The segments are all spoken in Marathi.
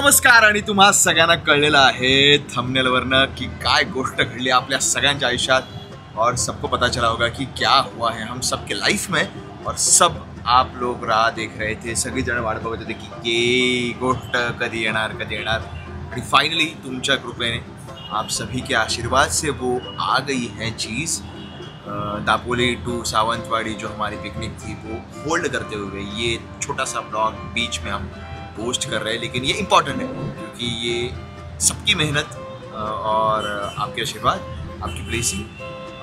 नमस्कार. आणि तुम्हा सगळ्यांना कळलेलं आहे थंबनेलवरनं की काय गोष्ट घडली आपल्या सगळ्यांच्या आयुष्यात. और सबको पता चला होगा कि क्या हुआ है हम सब के लाइफ में. और सब आप लोग राह देख रहे थे, सगळी जण वाट बघत होते की ये गोष्ट कधी येणार. आणि फाइनली तुमच्या कृपेने आप सभी के आशीर्वाद से वो आ गई है चीज़. दापोली टू सावंतवाड़ी जो हमारी पिकनिक थी वो होल्ड करते हुए ये छोटा सा ब्लॉग बीच में हम पोस्ट कर रहे हैं. लेकिन ये इम्पॉर्टेंट है क्योंकि ये सबकी मेहनत और आपके आशीर्वाद, आपकी ब्लेसिंग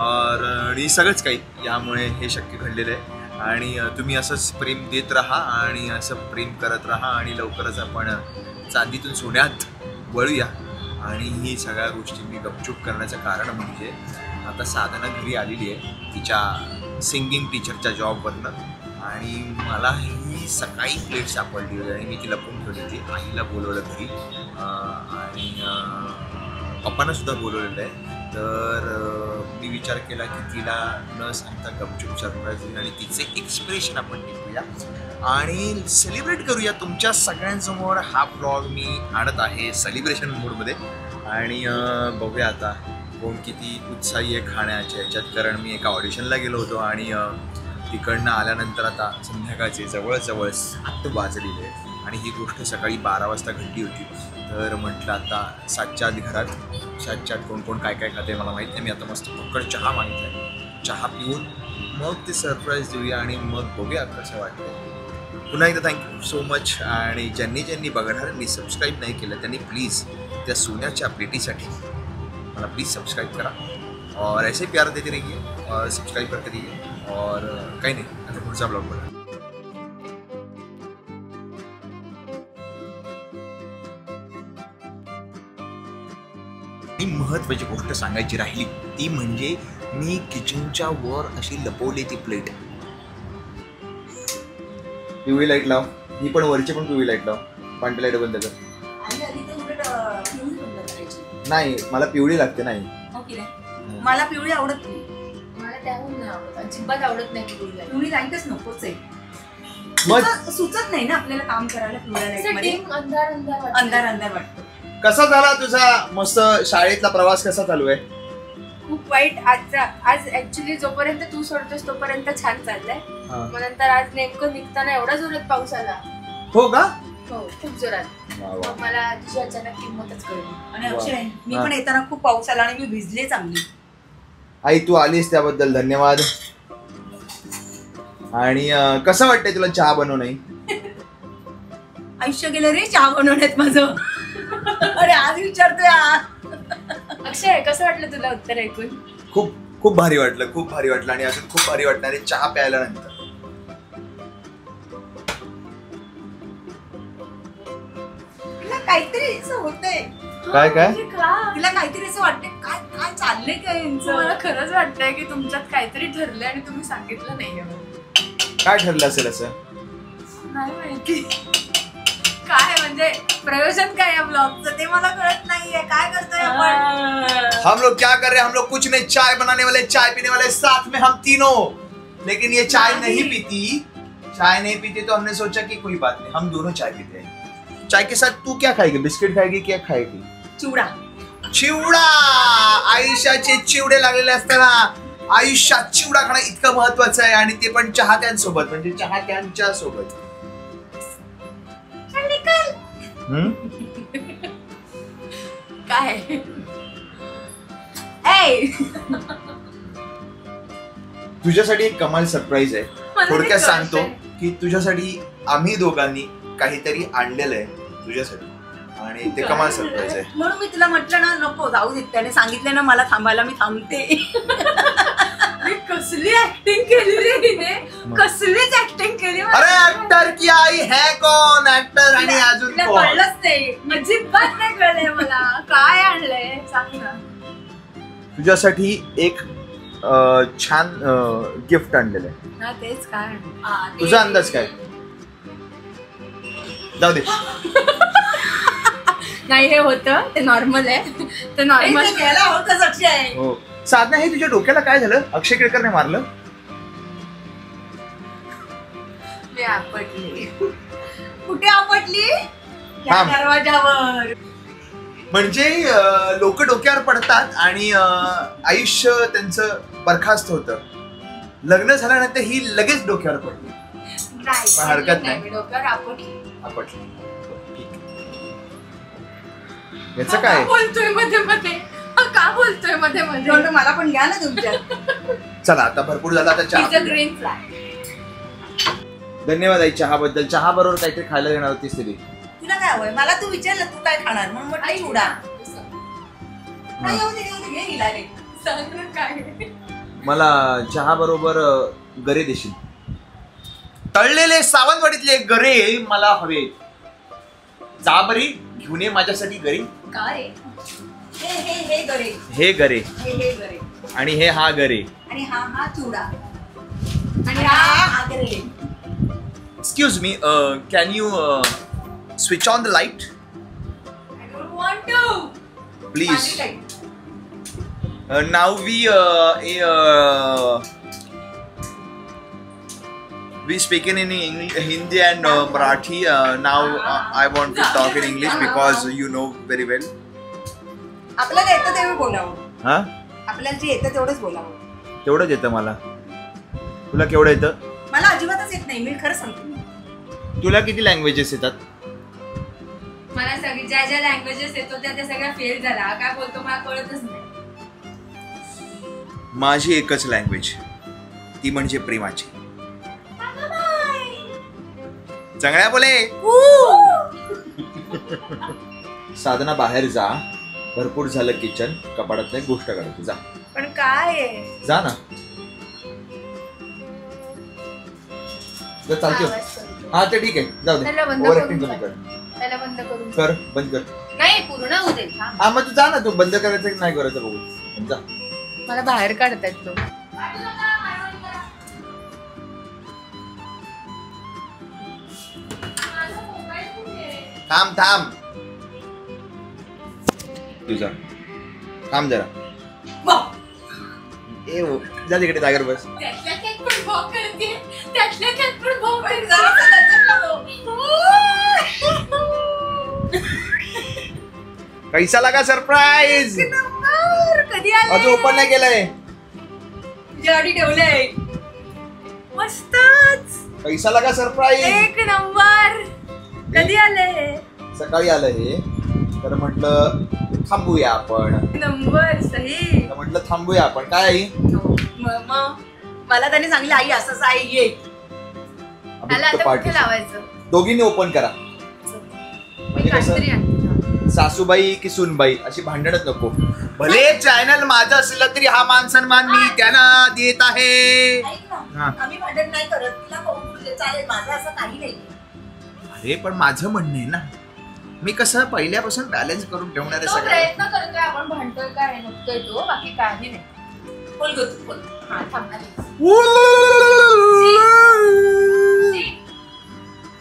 और हे सगळंच काही यामुळे हे शक्य घडलेलं आहे. आणि तुम्ही असंच प्रेम देत राहा आणि असं प्रेम करत राहा आणि लवकरच आपण चांदीतून सोन्यात वळूया. आणि ही सगळ्या गोष्टी मी गपचूप करण्याचं कारण म्हणजे आता साधना घरी आलेली आहे तिच्या सिंगिंग टीचरच्या जॉबवरनं. आणि मला ही सकाळी प्लेट सापडली होती आणि मी ती लपून ठेवली होती. आईला बोलवलं घरी आणि पप्पांना सुद्धा बोलवलेलं आहे. तर मी विचार केला की तिला न सांगता गपचूप सरप्राईज देईल आणि तिचे एक्सप्रेशन आपण टिपूया आणि सेलिब्रेट करूया. तुमच्या सगळ्यांसमोर हा ब्लॉग मी आणत आहे सेलिब्रेशन मूडमध्ये. आणि बघूया आता कोण किती उत्साही आहे खाण्याच्या ह्याच्यात. कारण मी एका ऑडिशनला गेलो होतो आणि तिकडनं आल्यानंतर आता संध्याकाळचे जवळजवळ 7 वाजलेले आहे आणि ही गोष्ट सकाळी 12 वाजता घडली होती. तर म्हटलं आता 7च्या आत घरात, 7च्या आत कोण कोण काय काय खाते मला माहीत नाही. मी आता मस्त पक्कड चहा मागितला आहे. चहा पिऊन मग ते सरप्राईज देऊया आणि मग बघूया कसं वाटतं. पुन्हा एकदा थँक्यू सो मच. आणि ज्यांनी बघणाऱ्यांनी सबस्क्राईब नाही केलं त्यांनी प्लीज त्या सोन्याच्या प्लेटीसाठी मला प्लीज सब्सक्राइब करा और ऐसे प्यार देते रहिए और सब्सक्राइब करके रहिए. और काही नाही आता पुढचा ब्लॉग बघा. महत्त्वाची गोष्ट सांगायची राहिली ती म्हणजे मी किचनच्या वर अशी लपवली ती प्लेट. पिवळी लाईट लाव. ही पण वरची पण पिवळी लाईट लाव. पांढरी लाईट बंद कर. नाही मला पिवळी लागते. नाही मला पिवळी आवडत नाही. मला त्याहून नाही आवडत, अजिबात आवडत नाही पिवळी लाईटच नकोच आहे. सुचत नाही ना आपल्याला काम करायला पिवळ्या लाईट मध्ये. अंधार अंधार वाटतो. कसा झाला तुझा मस्त शाळेतला प्रवास? कसा चालू आहे? खूप वाईट. आज ऍक्च्युली जोपर्यंत तू सोडतोस तोपर्यंत छान चाललंय. मग नंतर आज नेमकं निघताना एवढा जोरात पाऊस आला. हो का? हो खूप जोरात. मग मला तुझी अचानक किंमतच कळली. आणि अक्षय मी पण येताना खूप पाऊस आला आणि मी भिजले चांगली. आई तू आलीस त्याबद्दल धन्यवाद. आणि कसं वाटतंय तुला चहा बनवणं? आयुष्य गेलं रे चहा बनवण्यात माझं. अरे आज विचारतोय. अक्षय कसं वाटलं तुला उत्तर ऐकून? खूप खूप भारी वाटलं. खूप भारी वाटलं आणि अजून खूप भारी वाटणार आहे चहा प्यायल्यानंतर. काहीतरी असं होतंय. काय तिला काहीतरी असं वाटतंय. काय काय चाललंय काय यांचं? मला खरंच वाटतंय की तुमच्यात काहीतरी ठरलंय आणि तुम्ही सांगितलं नाहीये. काय ठरलं असेल असं? नाही माहिती काय म्हणजे प्रयोजन काय या ब्लॉगचं ते मला कळत नाहीये. काय करतोय आपण? हम लोग क्या कर रहे हैं? हम लोग कुछ नहीं, चाय बनाने वाले, चाय पीने वाले, साथ में हम तीनों. लेकिन ये चाय नहीं पीती तो हमने सोचा कि कोई बात नहीं हम दोनों चाय पीते हैं. चाय के साथ तू क्या खाएगी? बिस्किट खाएगी क्या खाएगी? चिवडा. चिवडा. आयुष्याचे चिवडे लागलेले असताना आयुष्यात चिवडा खाणं इतकं महत्वाचं आहे आणि ते पण चाहत्यांसोबत, म्हणजे चाहत्यांच्या सोबत. काय तुझ्यासाठी एक कमाल सरप्राईज आहे. थोडक्यात सांगतो की तुझ्यासाठी आम्ही दोघांनी काहीतरी आणलेलं आहे तुझ्यासाठी आणि ते कमाल सरप्राईज आहे. म्हणून मी तुला म्हटलं ना नको जाऊ दे. त्याने सांगितलं ना मला थांबायला, मी थांबते. कसली ऍक्टिंग केली रे हिने. कसलीच ऍक्टिंग केली. अरे ऍक्टर की आई है कोण? ऍक्टर आणि अजून कळलंच नाही. अजिबात नाही कळलंय मला. काय आणलंय सांग ना. तुझ्यासाठी एक छान गिफ्ट आणलेलं आहे. तेच काय? तुझा अंदाज काय? जाऊ दे. नाही हे होतं ते नॉर्मल आहे. ते नॉर्मल घ्यायला होतच अक्षय. हो. साधना हे तुझ्या डोक्याला काय झालं? अक्षय केळकरने मारलं? मी आपटली. कुठे आपटली? दरवाजावर. म्हणजे लोक डोक्यावर पडतात आणि आयुष्य त्यांचं बरखास्त होतं. लग्न झाल्यानंतर ही लगेच डोक्यावर पडली. पण हरकत नाही, डोक्यावर आपटली. याच काय बोलतोय मध्ये मध्ये, का बोलतोय मध्ये मध्ये? मला पण घ्या ना तुमच्या. चला आता भरपूर झाला, आता चहा. Green flag. धन्यवाद आई चहा बद्दल. चहा बरोबर काहीतरी खायला देणार होतीस तरी. तुला काय हवंय? मला तू विचारलं तू काय खाणार म्हणून म्हटलं चिवडा. नाही, येऊ दे, घे हिला रे. सांग ना काय. मला चहा बरोबर गरे देशील. तळलेले सावंतवाडीतले गरे मला हवे. जा बरी घेऊन ये माझ्यासाठी गरी. का रे? हे गरे, हे गरे हे गरे आणि हे हा गरे आणि हा चिवडा आणि हा गरे. Excuse me, can you switch on the light I don't want to. Please. Now we speak in Hindi and Marathi. Now I want to talk in English because you know very well. आपल्याला येतं तेवढं बोलावं. हा, आपल्याला जे येतं तेवढंच बोलावं. तेवढंच येतं मला. तुला केवढं येतं? मला अजिबातच येत नाही, मी खरं सांगते. तुला किती लँग्वेजेस येतात? मला सगळी ज्या ज्या लँग्वेजेस येतो त्या सगळ्या फेल झाला. काय बोलतो मला कळतच नाही. माझी एकच लँग्वेज, ती म्हणजे प्रेमाची. चांगल्या बोले. साधना बाहेर जा, भरपूर झालं किचन, कपाडात नाही गोष्ट करायची. जा. पण काय जा ना. चालते. हा ते ठीक आहे, जाऊ दे. ओव्हरॅक्टिंग कमी कर. त्याला बंद करून कर, बंद कर. नाही पूर्ण होऊ दे. हा मग तू जा ना, तू बंद करायचं की नाही करायचं बघू. जा. मला बाहेर काढतायत लोक. थांब थांब, तुझा थांब जरा. ए जा तिकडे जागर बस. त्यातल्या त्यात पण भाव करते, त्यातल्या त्यात पण भाव करते. कैसा लगा सरप्राईज? कधी आले? अजून ओपन नाही केलंय. गाडी ठेवलंय. मस्तच. कैसा लगा सरप्राईज? एक नंबर. कधी आले? सकाळी आलं हे, तर म्हटलं थांबूया आपण. नंबर सही. म्हटलं थांबूया आपण. काय आई? मला त्याने सांगितलं आई असंच आहे ये. त्याला आता कुठे लावायचं? दोघींनी ओपन करा. म्हणजे कसं, काहीतरी आणते. सासूबाई की सुनबाई अशी भांडणच नको. भले चॅनल माझं असलं तरी हा मान सन्मान मी त्यांना देत आहे. आम्ही भांडण नाही करत, तुला कौतुक चालेल, माझं असं काही नाही. अरे पण माझं म्हणणं आहे ना, मी कसं पहिल्यापासून बॅलन्स करून ठेवणार आहे सगळं. प्रयत्न करतोय आपण, भांडतोय काय नसतोय तो, बाकी काही नाही. बोल गो तू, बोल. हा थांबणार.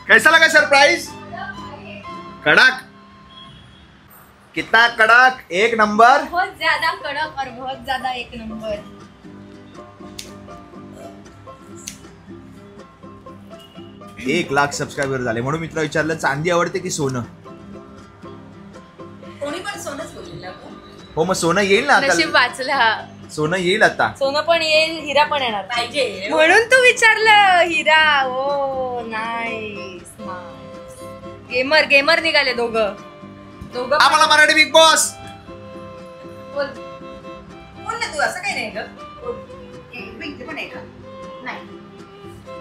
कैसा लगा सरप्राइज? कड़क, कितना कड़क, एक नंबर. बहुत ज्यादा कड़क और बहुत ज्यादा एक नंबर. 1 लाख सबस्क्रायबर झाले म्हणून मित्र विचारलं चांदी आवडते की सोनं? कोणी पण सोनंच बोललेलं. हो मग सोनं येईल ना आता. नशीब वाचला. सोनं येईल आता. सोनं पण येईल, हिरा पण येणार पाहिजे म्हणून तू विचारलं Hira. Oh nice. Gamer gamer निघाले दोघं. आम्हाला मराठी बिग बॉस. बोल बोल ना तू. असं काही नाही ग. बिग पण आहे का? नाही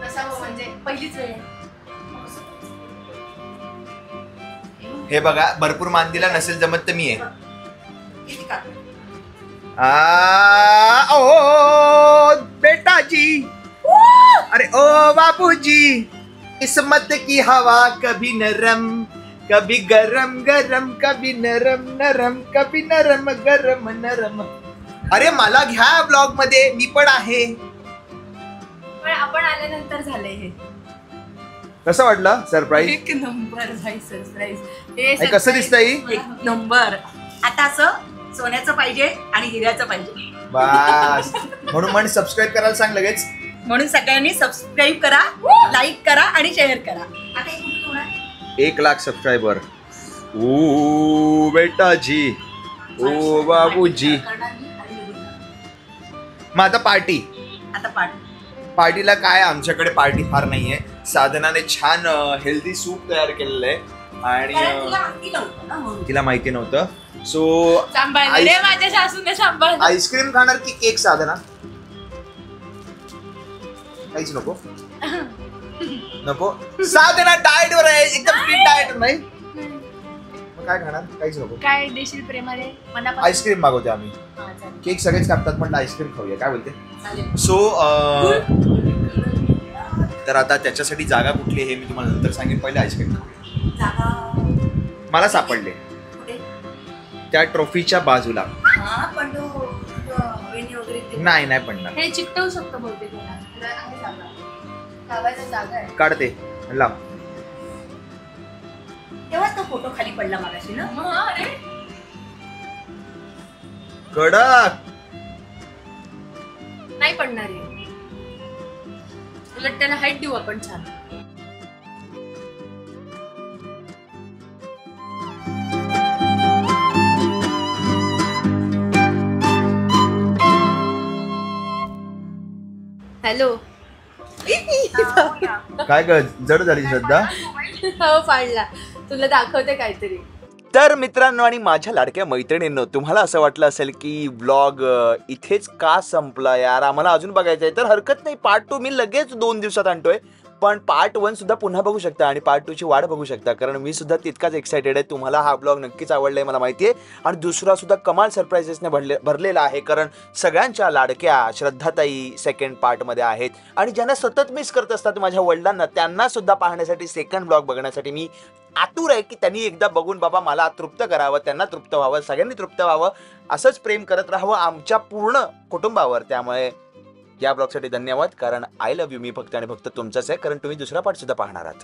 असावं म्हणजे पहिलीच वेळ. हे बघा, भरपूर मान दिला, नसेल जमत तर मी आहे. किती का? ओ बेटाजी, अरे ओ बापूजी, किस्मत की हवा कभी नरम कभी गरम गरम, कभी नरम नरम, कभी नरम गरम नरम. अरे मला घ्या ब्लॉग मध्ये, मी पण आहे. पण आपण आल्यानंतर झालंय हे. कसं वाटलं सरप्राईज? एक नंबर भाई सरप्राईज. कसं दिसतंय? एक नंबर. आता असं सोन्याचं पाहिजे आणि हिऱ्याचं पाहिजे. बस म्हणून मन सबस्क्राईब करायला सांग लगेच. म्हणून सगळ्यांनी सबस्क्राईब करा, लाईक करा आणि शेअर करा. आता 1 लाख सबस्क्रायबर. ओ बेटा जी, ओ बाबूजी. मग आता पार्टी. आता पार्टीला काय, आमच्याकडे पार्टी फार नाहीये. साधनाने छान हेल्दी सूप तयार केलेलं आहे आणि तिला माहिती नव्हतं. सो माझ्या सासूने सांभाळ. आईस्क्रीम खाणार की केक साधना? काहीच नको. नको. साधना डाएट वर आहे, एकदम फिट डाएट नाही. मग काय खाणार? काहीच नको. काय देशील प्रेमाने? आईस्क्रीम मागवते आम्ही. केक सगळेच कापतात, म्हटलं आईस्क्रीम खाऊया. काय बोलते? सो तर आता त्याच्यासाठी जागा कुठली हे मी तुम्हाला नंतर सांगेन. पहिले आईस्क्रीम खाऊया. मला सापडले त्या ट्रॉफीच्या बाजूला. नाही नाही पडणार. हे चिकटवू शकतो बहुतेक. काढते लाव. तेव्हाच तो फोटो खाली पडला मागाशी ना. कडक नाही पडणार आहे. उलट त्याला हाईट देऊ आपण छान. हॅलो. काय ग, जड झाली श्रद्धा? हो पाडला. तुला दाखवते काहीतरी. तर मित्रांनो आणि माझ्या लाडक्या मैत्रिणींनो, तुम्हाला असं वाटलं असेल की व्लॉग इथेच का संपला यार, आम्हाला अजून बघायचं आहे, तर हरकत नाही. पार्ट 2 मी लगेच 2 दिवसात आणतोय. पण पार्ट 1 सुद्धा पुन्हा बघू शकता आणि पार्ट 2 ची वाट बघू शकता, कारण मी सुद्धा तितकाच एक्सायटेड आहे. तुम्हाला हा ब्लॉग नक्कीच आवडलाय मला माहिती आहे. आणि दुसरा सुद्धा कमाल सरप्राइजेसने भरलेला आहे, कारण सगळ्यांच्या लाडक्या श्रद्धाताई सेकंड पार्टमध्ये आहेत. आणि ज्यांना सतत मिस करत असतात माझ्या वडिलांना, त्यांना सुद्धा पाहण्यासाठी, सेकंड ब्लॉग बघण्यासाठी मी आतुर आहे की त्यांनी एकदा बघून बाबा मला तृप्त करावं, त्यांना तृप्त व्हावं, सगळ्यांनी तृप्त व्हावं, असंच प्रेम करत राहावं आमच्या पूर्ण कुटुंबावर. त्यामुळे या ब्लॉगसाठी धन्यवाद, कारण आय लव्ह यू मी फक्त आणि फक्त तुमचाच आहे, कारण तुम्ही दुसरा पार्ट सुद्धा पाहणार आहात.